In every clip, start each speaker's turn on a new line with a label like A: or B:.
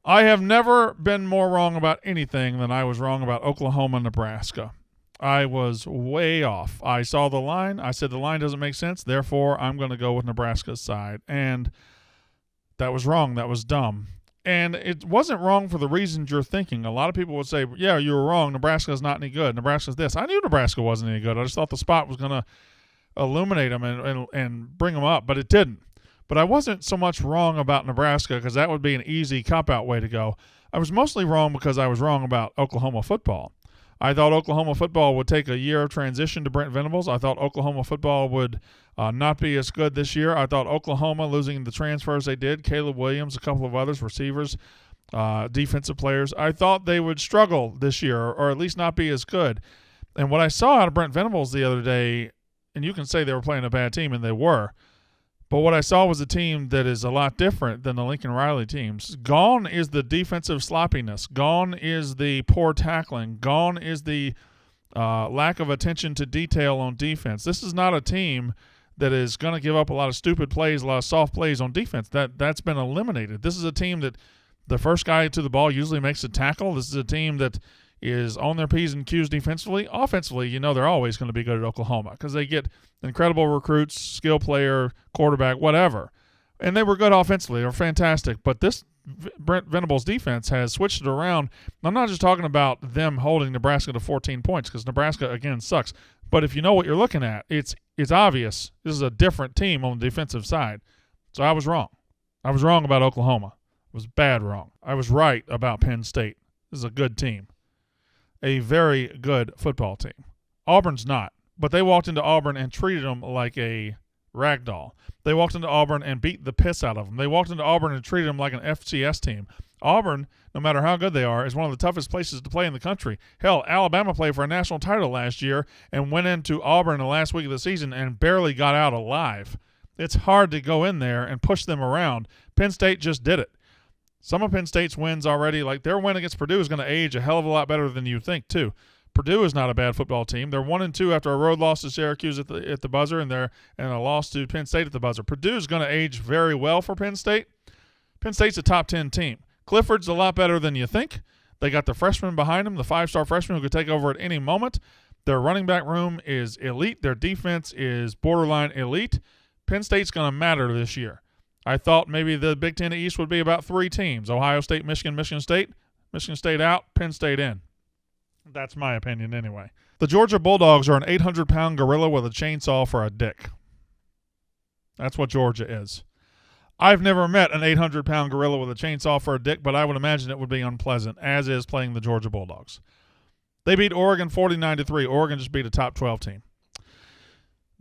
A: I have never been more wrong about anything than I was wrong about Oklahoma, Nebraska. I was way off. I saw the line. I said the line doesn't make sense. Therefore, I'm going to go with Nebraska's side. And that was wrong. That was dumb. And it wasn't wrong for the reasons you're thinking. A lot of people would say, yeah, you were wrong. Nebraska's not any good. Nebraska's this. I knew Nebraska wasn't any good. I just thought the spot was going to illuminate them and bring them up, but it didn't. But I wasn't so much wrong about Nebraska because that would be an easy cop-out way to go. I was mostly wrong because I was wrong about Oklahoma football. I thought Oklahoma football would take a year of transition to Brent Venables. I thought Oklahoma football would not be as good this year. I thought Oklahoma, losing the transfers they did, Caleb Williams, a couple of others, receivers, defensive players, I thought they would struggle this year or at least not be as good. And what I saw out of Brent Venables the other day, and you can say they were playing a bad team, and they were, but what I saw was a team that is a lot different than the Lincoln Riley teams. Gone is the defensive sloppiness. Gone is the poor tackling. Gone is the lack of attention to detail on defense. This is not a team that is going to give up a lot of stupid plays, a lot of soft plays on defense. That's been eliminated. This is a team that the first guy to the ball usually makes a tackle. This is a team that is on their P's and Q's defensively. Offensively, you know they're always going to be good at Oklahoma because they get incredible recruits, skill player, quarterback, whatever. And they were good offensively. They were fantastic. But this Brent Venables defense has switched it around. I'm not just talking about them holding Nebraska to 14 points because Nebraska, again, sucks. But if you know what you're looking at, it's obvious this is a different team on the defensive side. So I was wrong. I was wrong about Oklahoma. I was bad wrong. I was right about Penn State. This is a good team. A very good football team. Auburn's not, but they walked into Auburn and treated them like a rag doll. They walked into Auburn and beat the piss out of them. They walked into Auburn and treated them like an FCS team. Auburn, no matter how good they are, is one of the toughest places to play in the country. Hell, Alabama played for a national title last year and went into Auburn the last week of the season and barely got out alive. It's hard to go in there and push them around. Penn State just did it. Some of Penn State's wins already, like their win against Purdue, is going to age a hell of a lot better than you think, too. Purdue is not a bad football team. They're 1-2 after a road loss to Syracuse at the buzzer and a loss to Penn State at the buzzer. Purdue is going to age very well for Penn State. Penn State's a top 10 team. Clifford's a lot better than you think. They got the freshman behind him, the 5-star freshman who could take over at any moment. Their running back room is elite. Their defense is borderline elite. Penn State's going to matter this year. I thought maybe the Big Ten East would be about 3 teams: Ohio State, Michigan State. Michigan State out, Penn State in. That's my opinion anyway. The Georgia Bulldogs are an 800-pound gorilla with a chainsaw for a dick. That's what Georgia is. I've never met an 800-pound gorilla with a chainsaw for a dick, but I would imagine it would be unpleasant, as is playing the Georgia Bulldogs. They beat Oregon 49-3. Oregon just beat a top 12 team.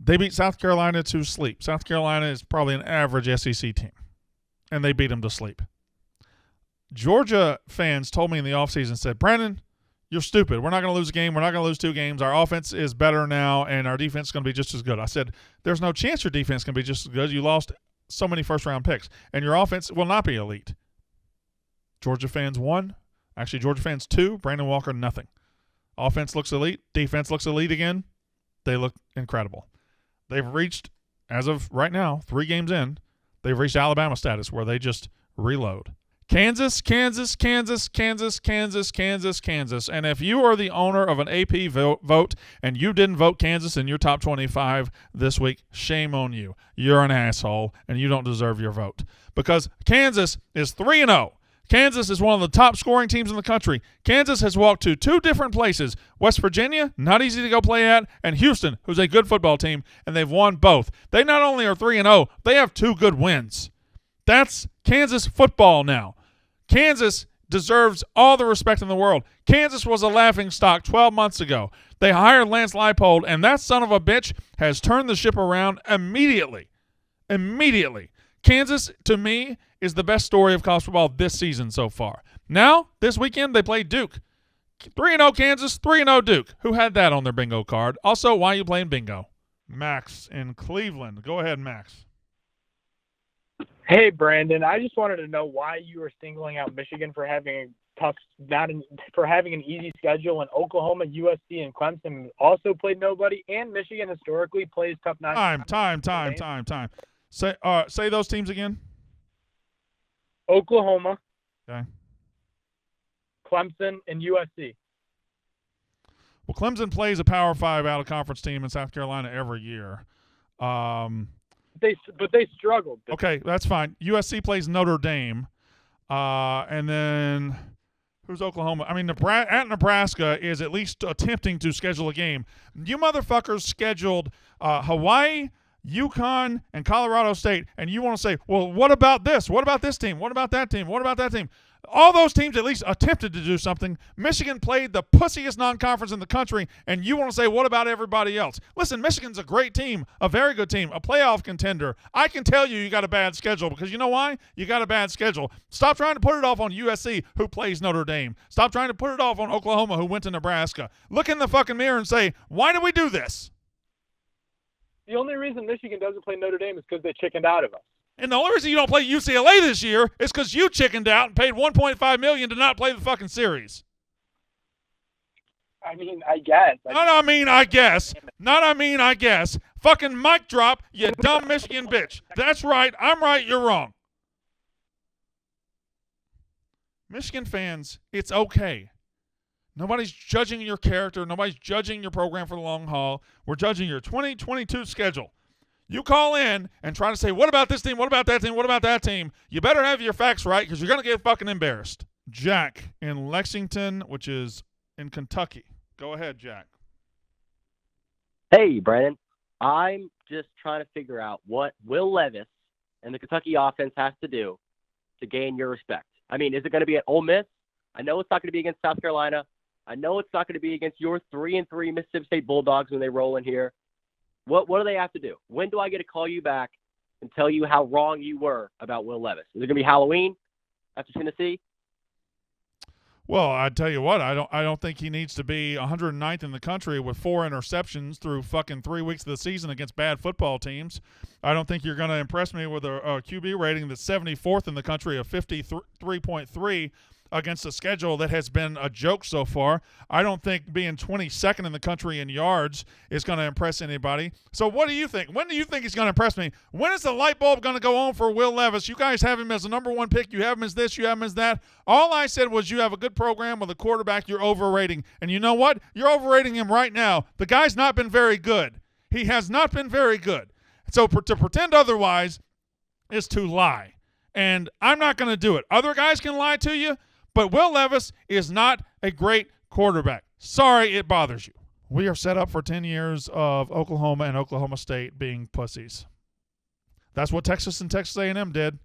A: They beat South Carolina to sleep. South Carolina is probably an average SEC team, and they beat them to sleep. Georgia fans told me in the offseason, said, Brandon, you're stupid. We're not going to lose a game. We're not going to lose 2 games. Our offense is better now, and our defense is going to be just as good. I said, there's no chance your defense can be just as good. You lost so many first-round picks, and your offense will not be elite. Georgia fans 1. Actually, Georgia fans 2. Brandon Walker, nothing. Offense looks elite. Defense looks elite again. They look incredible. They've reached, as of right now, 3 games in, they've reached Alabama status where they just reload. Kansas. And if you are the owner of an AP vote and you didn't vote Kansas in your top 25 this week, shame on you. You're an asshole, and you don't deserve your vote. Because Kansas is 3-0. Kansas is one of the top scoring teams in the country. Kansas has walked to 2 different places. West Virginia, not easy to go play at, and Houston, who's a good football team, and they've won both. They not only are 3-0, they have 2 good wins. That's Kansas football now. Kansas deserves all the respect in the world. Kansas was a laughingstock 12 months ago. They hired Lance Leipold, and that son of a bitch has turned the ship around immediately. Kansas, to me, is the best story of college football this season so far. Now, this weekend, they play Duke. 3-0 Kansas, 3-0 Duke. Who had that on their bingo card? Also, why are you playing bingo? Max in Cleveland. Go ahead, Max.
B: Hey, Brandon. I just wanted to know why you were singling out Michigan for having an easy schedule, and Oklahoma, USC, and Clemson also played nobody, and Michigan historically plays tough 9.
A: Time. Say those teams again.
B: Oklahoma,
A: okay,
B: Clemson, and USC.
A: Well, Clemson plays a Power 5 out-of-conference team in South Carolina every year.
B: They struggled.
A: Okay, that's fine. USC plays Notre Dame. And then who's Oklahoma? I mean, Nebraska is at least attempting to schedule a game. You motherfuckers scheduled Hawaii, UConn, and Colorado State, and you want to say, well, what about this? What about this team? What about that team? What about that team? All those teams at least attempted to do something. Michigan played the pussiest non-conference in the country, and you want to say, what about everybody else? Listen, Michigan's a great team, a very good team, a playoff contender. I can tell you got a bad schedule because you know why? You got a bad schedule. Stop trying to put it off on USC, who plays Notre Dame. Stop trying to put it off on Oklahoma, who went to Nebraska. Look in the fucking mirror and say, why do we do this?
B: The only reason Michigan doesn't play Notre Dame is because they chickened out of us.
A: And the only reason you don't play UCLA this year is because you chickened out and paid $1.5 million to not play the fucking series.
B: I mean, I guess.
A: I guess. Fucking mic drop, you dumb Michigan bitch. That's right. I'm right. You're wrong. Michigan fans, it's okay. Nobody's judging your character. Nobody's judging your program for the long haul. We're judging your 2022 schedule. You call in and try to say, what about this team? What about that team? What about that team? You better have your facts right because you're going to get fucking embarrassed. Jack in Lexington, which is in Kentucky. Go ahead, Jack.
C: Hey, Brandon. I'm just trying to figure out what Will Levis and the Kentucky offense has to do to gain your respect. I mean, is it going to be at Ole Miss? I know it's not going to be against South Carolina. I know it's not going to be against your 3-3 Mississippi State Bulldogs when they roll in here. What do they have to do? When do I get to call you back and tell you how wrong you were about Will Levis? Is it going to be Halloween after Tennessee?
A: Well, I tell you what, I don't think he needs to be 109th in the country with 4 interceptions through fucking 3 weeks of the season against bad football teams. I don't think you're going to impress me with a QB rating that's 74th in the country of 53.3 against a schedule that has been a joke so far. I don't think being 22nd in the country in yards is going to impress anybody. So what do you think? When do you think he's going to impress me? When is the light bulb going to go on for Will Levis? You guys have him as the number 1 pick. You have him as this. You have him as that. All I said was you have a good program with a quarterback you're overrating. And you know what? You're overrating him right now. The guy's not been very good. He has not been very good. So to pretend otherwise is to lie. And I'm not going to do it. Other guys can lie to you, but Will Levis is not a great quarterback. Sorry it bothers you. We are set up for 10 years of Oklahoma and Oklahoma State being pussies. That's what Texas and Texas A&M did.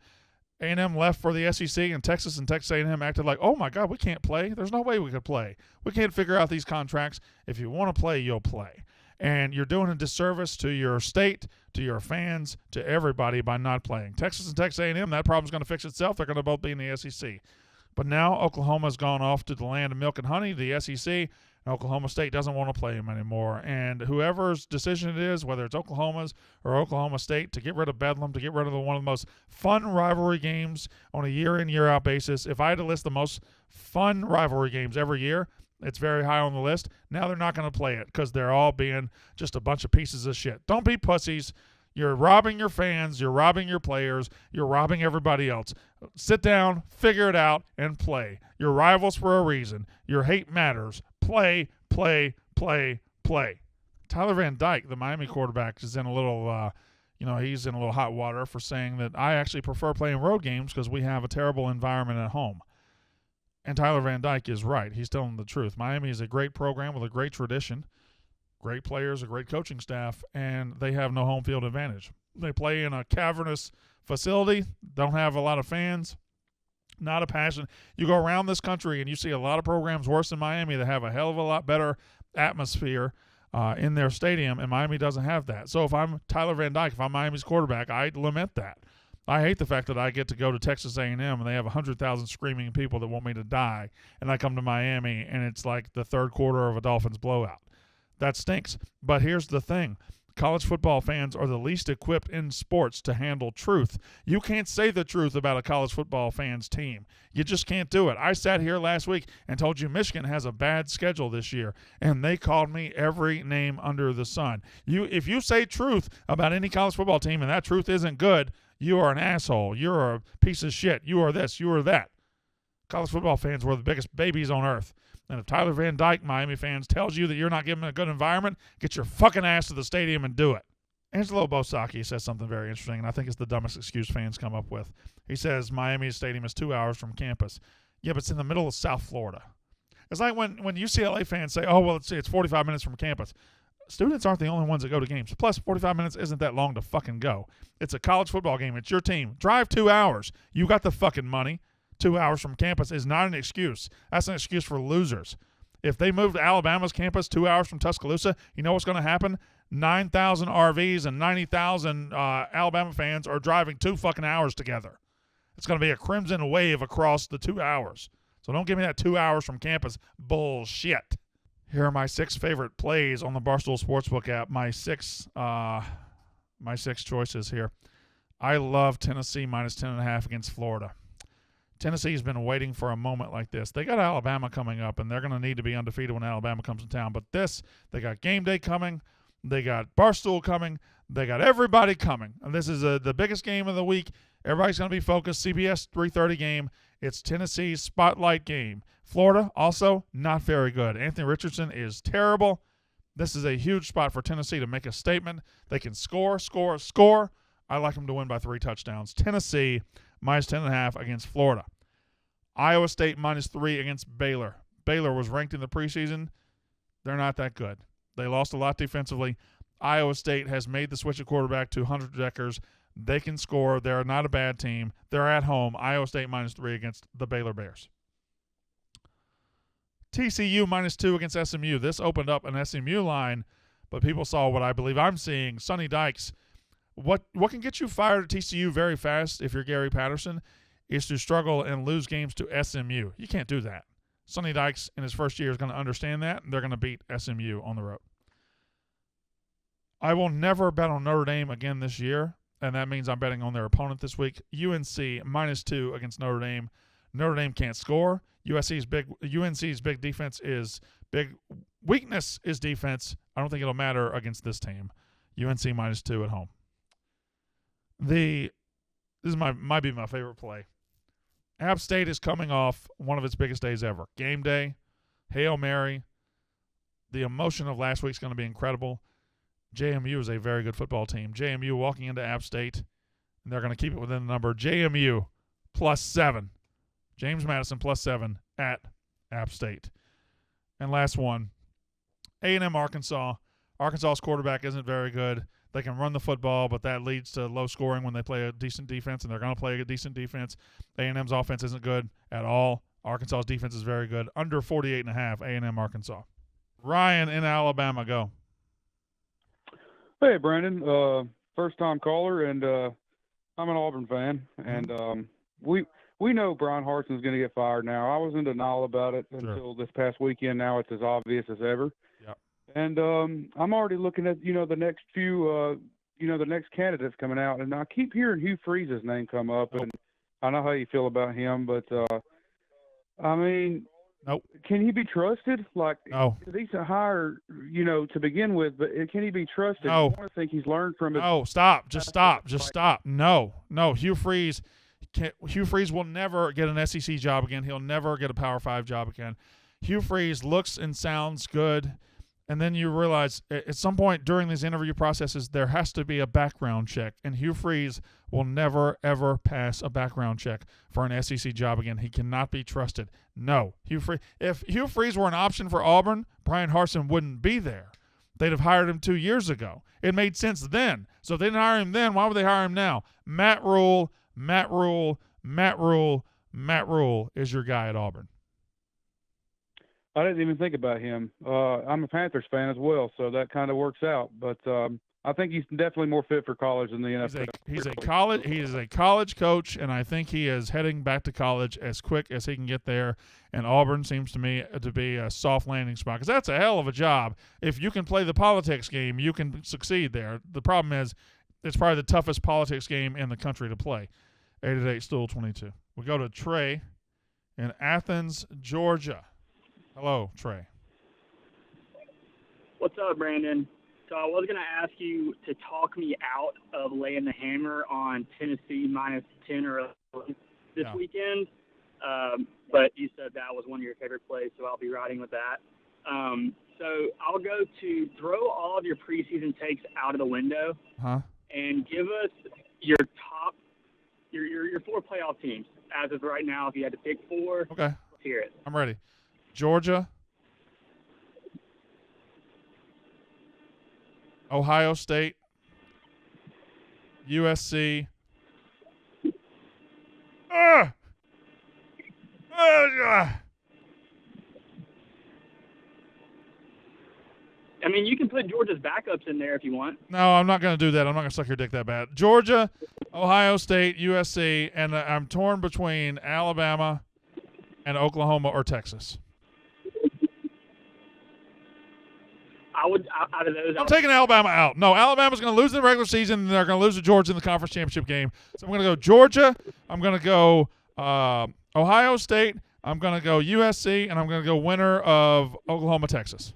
A: A&M left for the SEC, and Texas A&M acted like, oh, my God, we can't play. There's no way we could play. We can't figure out these contracts. If you want to play, you'll play. And you're doing a disservice to your state, to your fans, to everybody by not playing. Texas and Texas A&M, that problem's going to fix itself. They're going to both be in the SEC. But now Oklahoma's gone off to the land of milk and honey, the SEC, and Oklahoma State doesn't want to play him anymore. And whoever's decision it is, whether it's Oklahoma's or Oklahoma State, to get rid of Bedlam, to get rid of one of the most fun rivalry games on a year-in, year-out basis, if I had to list the most fun rivalry games every year, it's very high on the list. Now they're not going to play it because they're all being just a bunch of pieces of shit. Don't be pussies. You're robbing your fans. You're robbing your players. You're robbing everybody else. Sit down, figure it out, and play. You're rivals for a reason. Your hate matters. Play, play, play, play. Tyler Van Dyke, the Miami quarterback, is in a little, he's in a little hot water for saying that I actually prefer playing road games because we have a terrible environment at home. And Tyler Van Dyke is right. He's telling the truth. Miami is a great program with a great tradition. Great players, a great coaching staff, and they have no home field advantage. They play in a cavernous facility, don't have a lot of fans, not a passion. You go around this country and you see a lot of programs worse than Miami that have a hell of a lot better atmosphere in their stadium, and Miami doesn't have that. So if I'm Tyler Van Dyke, if I'm Miami's quarterback, I lament that. I hate the fact that I get to go to Texas A&M and they have 100,000 screaming people that want me to die, and I come to Miami and it's like the third quarter of a Dolphins blowout. That stinks. But here's the thing. College football fans are the least equipped in sports to handle truth. You can't say the truth about a college football fan's team. You just can't do it. I sat here last week and told you Michigan has a bad schedule this year, and they called me every name under the sun. If you say truth about any college football team and that truth isn't good, you are an asshole. You're a piece of shit. You are this. You are that. college football fans were the biggest babies on earth. And if Tyler Van Dyke, Miami fans, tells you that you're not giving them a good environment, get your fucking ass to the stadium and do it. Angelo Bosaki says something very interesting, and I think it's the dumbest excuse fans come up with. He says Miami's stadium is 2 hours from campus. Yeah, but it's in the middle of South Florida. It's like when UCLA fans say, oh, well, it's 45 minutes from campus. Students aren't the only ones that go to games. Plus, 45 minutes isn't that long to fucking go. It's a college football game. It's your team. Drive 2 hours. You got the fucking money. 2 hours from campus is not an excuse. That's an excuse for losers. If they move to Alabama's campus 2 hours from Tuscaloosa, you know what's going to happen? 9,000 RVs and 90,000 Alabama fans are driving 2 fucking hours together. It's going to be a crimson wave across the 2 hours. So don't give me that 2 hours from campus bullshit. Here are my 6 favorite plays on the Barstool Sportsbook app. My six choices here. I love Tennessee minus 10.5 against Florida. Tennessee's been waiting for a moment like this. They got Alabama coming up, and they're going to need to be undefeated when Alabama comes to town. But they got game day coming. They got Barstool coming. They got everybody coming. And this is the biggest game of the week. Everybody's going to be focused. CBS 3:30 game. It's Tennessee's spotlight game. Florida, also not very good. Anthony Richardson is terrible. This is a huge spot for Tennessee to make a statement. They can score. I like them to win by 3 touchdowns. Tennessee minus 10.5 against Florida. Iowa State minus 3 against Baylor. Baylor was ranked in the preseason. They're not that good. They lost a lot defensively. Iowa State has made the switch at quarterback to Hunter Deckers. They can score. They're not a bad team. They're at home. Iowa State minus 3 against the Baylor Bears. TCU minus 2 against SMU. This opened up an SMU line, but people saw what I believe I'm seeing. Sonny Dykes. What can get you fired at TCU very fast if you're Gary Patterson is to struggle and lose games to SMU. You can't do that. Sonny Dykes in his first year is going to understand that, and they're going to beat SMU on the road. I will never bet on Notre Dame again this year, and that means I'm betting on their opponent this week. UNC minus 2 against Notre Dame. Notre Dame can't score. UNC's big defense is big. Weakness is defense. I don't think it'll matter against this team. UNC minus 2 at home. This might be my favorite play. App State is coming off one of its biggest days ever. Game day, Hail Mary. The emotion of last week's going to be incredible. JMU is a very good football team. JMU walking into App State, and they're going to keep it within the number. JMU plus 7. James Madison plus 7 at App State. And last one, A&M Arkansas. Arkansas's quarterback isn't very good. They can run the football, but that leads to low scoring when they play a decent defense, and they're going to play a decent defense. A&M's offense isn't good at all. Arkansas's defense is very good. Under 48.5, A&M Arkansas. Ryan in Alabama, go.
D: Hey, Brandon. First-time caller, and I'm an Auburn fan. And we know Brian Harsin's going to get fired now. I was in denial about it until this past weekend. Now it's as obvious as ever.
A: Yep.
D: And I'm already looking at, the next few, the next candidates coming out. And I keep hearing Hugh Freeze's name come up. And I know how you feel about him. But,
A: nope.
D: Can he be trusted?
A: No.
D: It's a decent hire, to begin with. But can he be trusted?
A: No.
D: I want to think he's learned from it.
A: No, stop. Just stop. No. Hugh Freeze will never get an SEC job again. He'll never get a Power 5 job again. Hugh Freeze looks and sounds good. And then you realize at some point during these interview processes, there has to be a background check. And Hugh Freeze will never, ever pass a background check for an SEC job again. He cannot be trusted. No. If Hugh Freeze were an option for Auburn, Brian Harsin wouldn't be there. They'd have hired him 2 years ago. It made sense then. So if they didn't hire him then, why would they hire him now? Matt Rule is your guy at Auburn.
D: I didn't even think about him. I'm a Panthers fan as well, so that kind of works out. But I think he's definitely more fit for college than the NFL.
A: He is a college coach, and I think he is heading back to college as quick as he can get there. And Auburn seems to me to be a soft landing spot because that's a hell of a job. If you can play the politics game, you can succeed there. The problem is it's probably the toughest politics game in the country to play. 888 Stool 22. We go to Trey in Athens, Georgia. Hello, Trey.
E: What's up, Brandon? So I was going to ask you to talk me out of laying the hammer on Tennessee minus 10 or 11 this weekend. but you said that was one of your favorite plays, so I'll be riding with that. So I'll go to throw all of your preseason takes out of the window and give us your top, your 4 playoff teams as of right now. If you had to pick 4,
A: Okay.
E: let's hear it.
A: I'm ready. Georgia, Ohio State, USC.
E: I mean, you can put Georgia's backups in there if you want.
A: No, I'm not going to do that. I'm not going to suck your dick that bad. Georgia, Ohio State, USC, and I'm torn between Alabama and Oklahoma or Texas.
E: I would, out of those,
A: I'm taking Alabama out. No, Alabama's going to lose in the regular season, and they're going to lose to Georgia in the conference championship game. So I'm going to go Georgia. I'm going to go Ohio State. I'm going to go USC, and I'm going to go winner of Oklahoma, Texas.